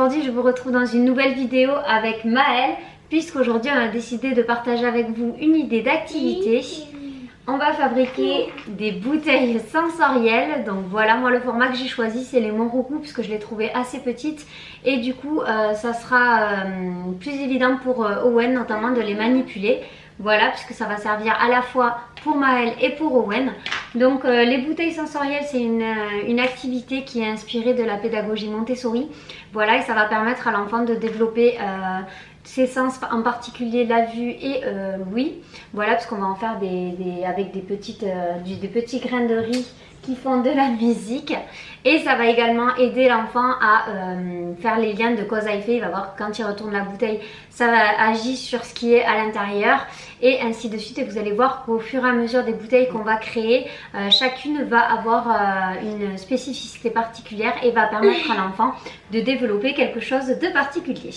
aujourd'hui je vous retrouve dans une nouvelle vidéo avec Maëlle, puisqu'aujourd'hui on a décidé de partager avec vous une idée d'activité. On va fabriquer des bouteilles sensorielles. Donc voilà, moi le format que j'ai choisi c'est les Monroku puisque je l'ai trouvé assez petite. Et du coup ça sera plus évident pour Owen notamment de les manipuler. Voilà, puisque ça va servir à la fois pour Maëlle et pour Owen. Donc les bouteilles sensorielles c'est une activité qui est inspirée de la pédagogie Montessori. Voilà, et ça va permettre à l'enfant de développer ses sens, en particulier la vue et l'ouïe. Voilà, parce qu'on va en faire avec des petits grains de riz qui font de la musique. Et ça va également aider l'enfant à faire les liens de cause à effet. Il va voir que quand il retourne la bouteille, ça va agir sur ce qui est à l'intérieur. Et ainsi de suite. Et vous allez voir qu'au fur et à mesure des bouteilles qu'on va créer, chacune va avoir une spécificité particulière et va permettre à l'enfant de développer quelque chose de particulier.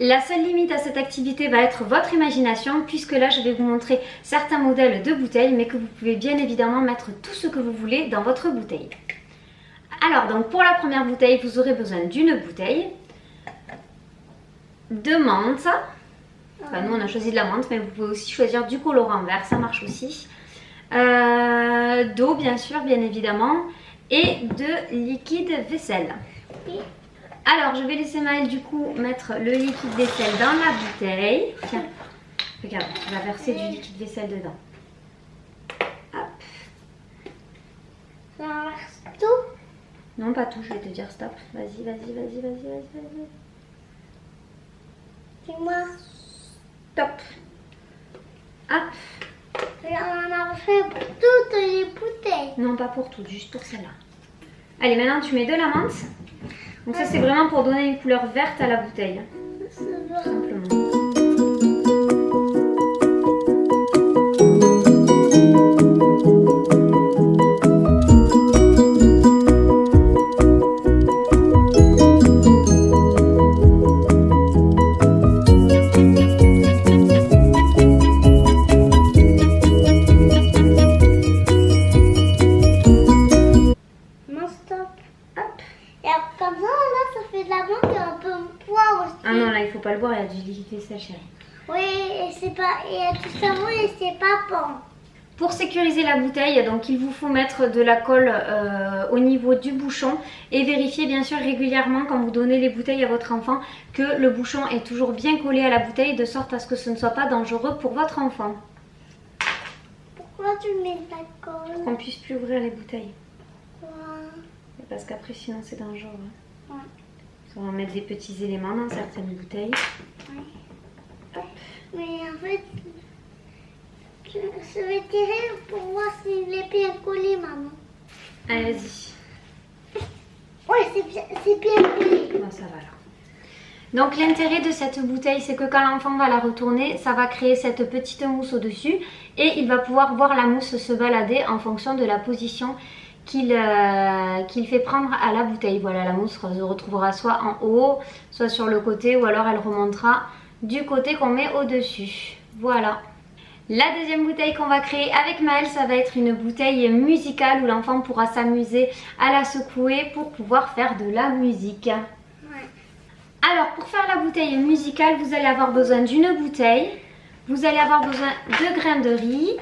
La seule limite à cette activité va être votre imagination, puisque là je vais vous montrer certains modèles de bouteilles, mais que vous pouvez bien évidemment mettre tout ce que vous voulez dans votre bouteille. Alors donc pour la première bouteille, vous aurez besoin d'une bouteille, de menthe, enfin nous on a choisi de la menthe, mais vous pouvez aussi choisir du colorant vert, ça marche aussi, d'eau bien sûr, bien évidemment, et de liquide vaisselle. Alors je vais laisser Maëlle du coup mettre le liquide vaisselle dans la bouteille. Tiens, regarde, on va verser du liquide vaisselle dedans. Hop. Ça verse tout? Non, pas tout, je vais te dire stop. Vas-y, vas-y, vas-y, vas-y, vas-y. Dis-moi. Stop. Hop. On en a fait pour toutes les bouteilles. Non, pas pour tout, juste pour celle-là. Allez, maintenant tu mets de la menthe. Donc ça c'est vraiment pour donner une couleur verte à la bouteille. Tout simplement. Ah non, là il faut pas le boire, il y a du liquide vaisselle, chérie. Oui, et c'est pas, il y a du savon et c'est pas bon. Pour sécuriser la bouteille, donc il vous faut mettre de la colle au niveau du bouchon et vérifier bien sûr régulièrement quand vous donnez les bouteilles à votre enfant que le bouchon est toujours bien collé à la bouteille de sorte à ce que ce ne soit pas dangereux pour votre enfant. Pourquoi tu mets de la colle? Pour qu'on puisse plus ouvrir les bouteilles. Pourquoi? Parce qu'après sinon c'est dangereux. Ouais. On va mettre des petits éléments dans certaines bouteilles. Ouais. Mais en fait, je vais tirer pour voir s'il est bien collé, maman. Allez, vas-y. Ouais, c'est bien collé. Bon, ça va là. Donc l'intérêt de cette bouteille, c'est que quand l'enfant va la retourner, ça va créer cette petite mousse au-dessus et il va pouvoir voir la mousse se balader en fonction de la position qu'il fait prendre à la bouteille. Voilà, la mousse se retrouvera soit en haut, soit sur le côté, ou alors elle remontera du côté qu'on met au-dessus. Voilà. La deuxième bouteille qu'on va créer avec Maëlle, ça va être une bouteille musicale où l'enfant pourra s'amuser à la secouer pour pouvoir faire de la musique. Ouais. Alors pour faire la bouteille musicale, vous allez avoir besoin d'une bouteille, vous allez avoir besoin de grains de riz.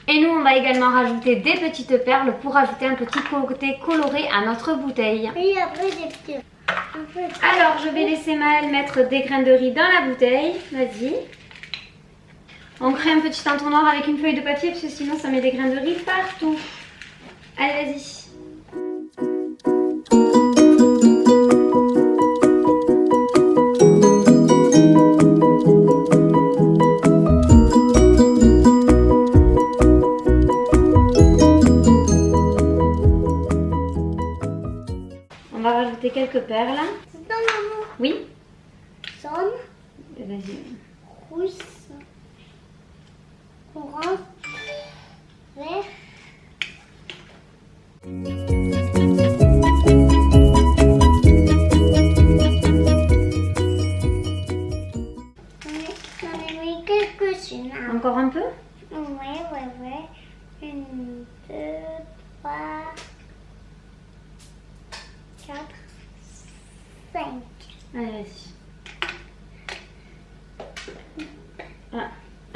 Et nous on va également rajouter des petites perles pour ajouter un petit côté coloré à notre bouteille. Et après des petits. Alors je vais laisser Maëlle mettre des grains de riz dans la bouteille. Vas-y. On crée un petit entonnoir avec une feuille de papier parce que sinon ça met des grains de riz partout. Allez vas-y. On va rajouter quelques perles. C'est dans maman. Oui. Jaune. Vas-y. Rouge. Orange. Vert. J'en ai mis quelques-unes. Encore un peu? Ouais. 1, 2, 3, 4, 5.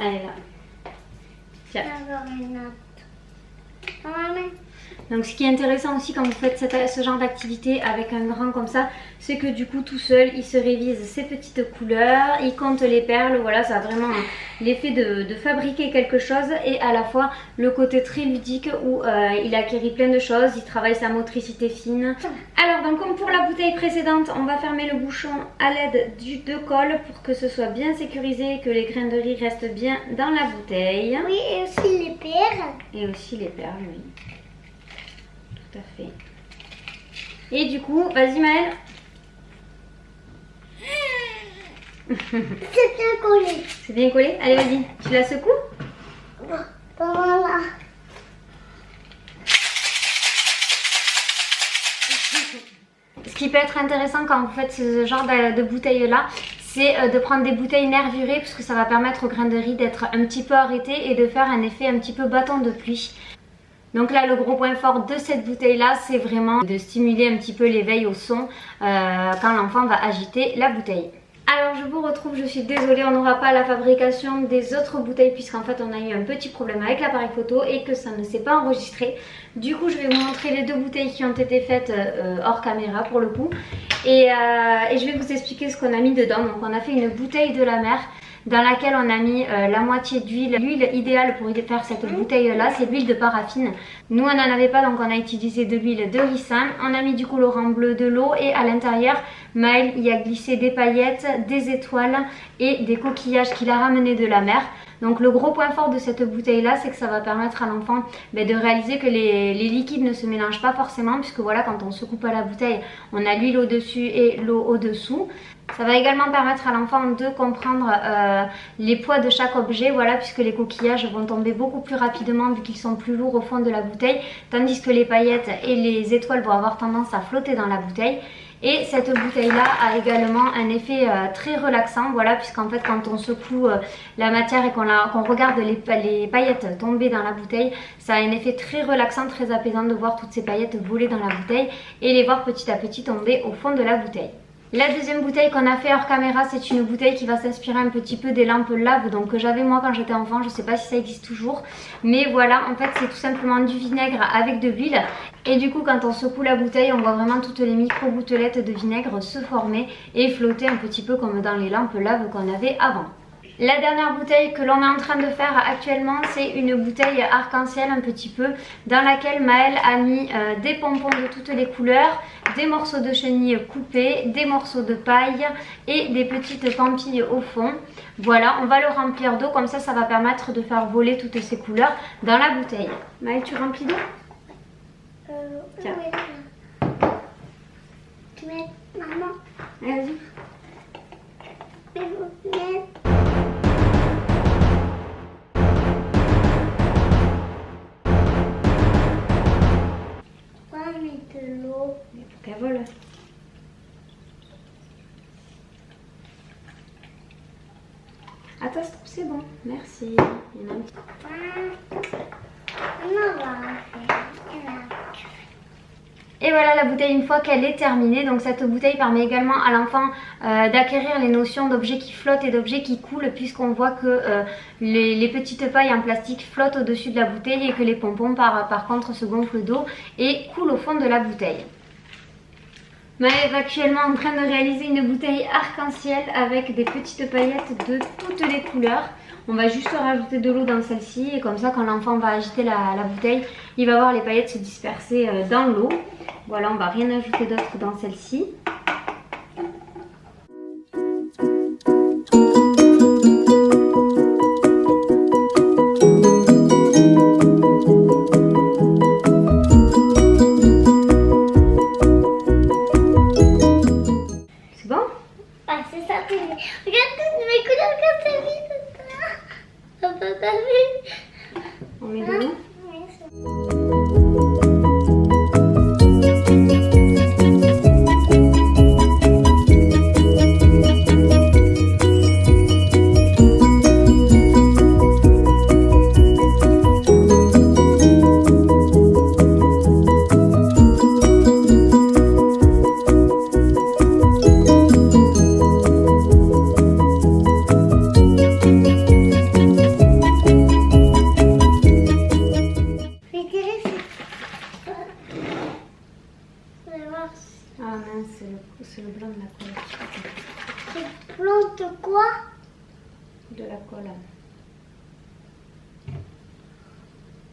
Allez là. Tiens. Encore une autre. Maman. Donc ce qui est intéressant aussi quand vous faites ce genre d'activité avec un grand comme ça, c'est que du coup tout seul il se révise ses petites couleurs, il compte les perles, voilà, ça a vraiment l'effet de fabriquer quelque chose et à la fois le côté très ludique où il acquérit plein de choses, il travaille sa motricité fine. Alors donc comme pour la bouteille précédente, on va fermer le bouchon à l'aide de colle pour que ce soit bien sécurisé et que les grains de riz restent bien dans la bouteille. Oui, et aussi les perles. Et aussi les perles, oui. Tout à fait. Et du coup, vas-y Maëlle. C'est bien collé. C'est bien collé? Allez, vas-y. Tu la secoues? Voilà. Ce qui peut être intéressant quand vous faites ce genre de bouteilles là, c'est de prendre des bouteilles nervurées puisque ça va permettre aux grains de riz d'être un petit peu arrêtés et de faire un effet un petit peu bâton de pluie. Donc là le gros point fort de cette bouteille là, c'est vraiment de stimuler un petit peu l'éveil au son quand l'enfant va agiter la bouteille. Alors je vous retrouve, je suis désolée, on n'aura pas la fabrication des autres bouteilles puisqu'en fait on a eu un petit problème avec l'appareil photo et que ça ne s'est pas enregistré. Du coup je vais vous montrer les deux bouteilles qui ont été faites hors caméra pour le coup et je vais vous expliquer ce qu'on a mis dedans. Donc on a fait une bouteille de la mer dans laquelle on a mis la moitié d'huile. L'huile idéale pour faire cette bouteille là, c'est l'huile de paraffine. Nous on n'en avait pas donc on a utilisé de l'huile de ricin. On a mis du colorant bleu, de l'eau et à l'intérieur Maëlle y a glissé des paillettes, des étoiles et des coquillages qu'il a ramenés de la mer. Donc le gros point fort de cette bouteille là, c'est que ça va permettre à l'enfant de réaliser que les liquides ne se mélangent pas forcément puisque voilà, quand on secoue pas la bouteille, on a l'huile au dessus et l'eau au dessous. Ça va également permettre à l'enfant de comprendre les poids de chaque objet, voilà, puisque les coquillages vont tomber beaucoup plus rapidement vu qu'ils sont plus lourds au fond de la bouteille, tandis que les paillettes et les étoiles vont avoir tendance à flotter dans la bouteille. Et cette bouteille là a également un effet très relaxant, voilà, puisqu'en fait quand on secoue la matière et qu'on regarde les paillettes tomber dans la bouteille, ça a un effet très relaxant, très apaisant de voir toutes ces paillettes voler dans la bouteille et les voir petit à petit tomber au fond de la bouteille. La deuxième bouteille qu'on a fait hors caméra, c'est une bouteille qui va s'inspirer un petit peu des lampes lave donc que j'avais moi quand j'étais enfant. Je sais pas si ça existe toujours, mais voilà, en fait c'est tout simplement du vinaigre avec de l'huile et du coup quand on secoue la bouteille, on voit vraiment toutes les micro gouttelettes de vinaigre se former et flotter un petit peu comme dans les lampes lave qu'on avait avant. La dernière bouteille que l'on est en train de faire actuellement, c'est une bouteille arc-en-ciel un petit peu dans laquelle Maëlle a mis des pompons de toutes les couleurs, des morceaux de chenille coupés, des morceaux de paille et des petites pampilles au fond. Voilà, on va le remplir d'eau, comme ça ça va permettre de faire voler toutes ces couleurs dans la bouteille. Maëlle, tu remplis d'eau? Tiens. Tu mets, maman. Vas-y. De l'eau. Mais pour qu'elle vole. Attends, stop, c'est bon. Merci. Il y en a un petit. Et voilà la bouteille une fois qu'elle est terminée. Donc cette bouteille permet également à l'enfant d'acquérir les notions d'objets qui flottent et d'objets qui coulent, puisqu'on voit que les petites pailles en plastique flottent au-dessus de la bouteille et que les pompons par contre se gonflent d'eau et coulent au fond de la bouteille. Maëlle est actuellement en train de réaliser une bouteille arc-en-ciel avec des petites paillettes de toutes les couleurs. On va juste rajouter de l'eau dans celle-ci et comme ça quand l'enfant va agiter la bouteille, il va voir les paillettes se disperser dans l'eau. Voilà, on va rien ajouter d'autre dans celle-ci. C'est bon? Ah, c'est ça. Regarde mes couleurs quand ça vit. On peut pas vivre. On met de l'eau. c'est le blanc de la colle. C'est blanc de quoi? De la colle.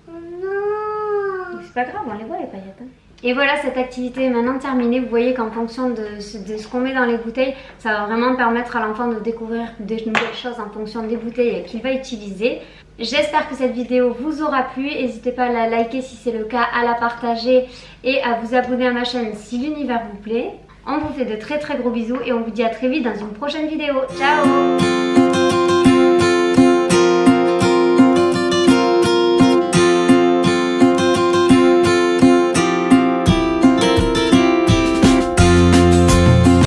Oh non. C'est pas grave, on les voit les paillettes. Hein. Et voilà, cette activité est maintenant terminée. Vous voyez qu'en fonction de ce qu'on met dans les bouteilles, ça va vraiment permettre à l'enfant de découvrir de nouvelles choses en fonction des bouteilles qu'il va utiliser. J'espère que cette vidéo vous aura plu. N'hésitez pas à la liker si c'est le cas, à la partager et à vous abonner à ma chaîne si l'univers vous plaît. On vous fait de très gros bisous et on vous dit à très vite dans une prochaine vidéo. Ciao!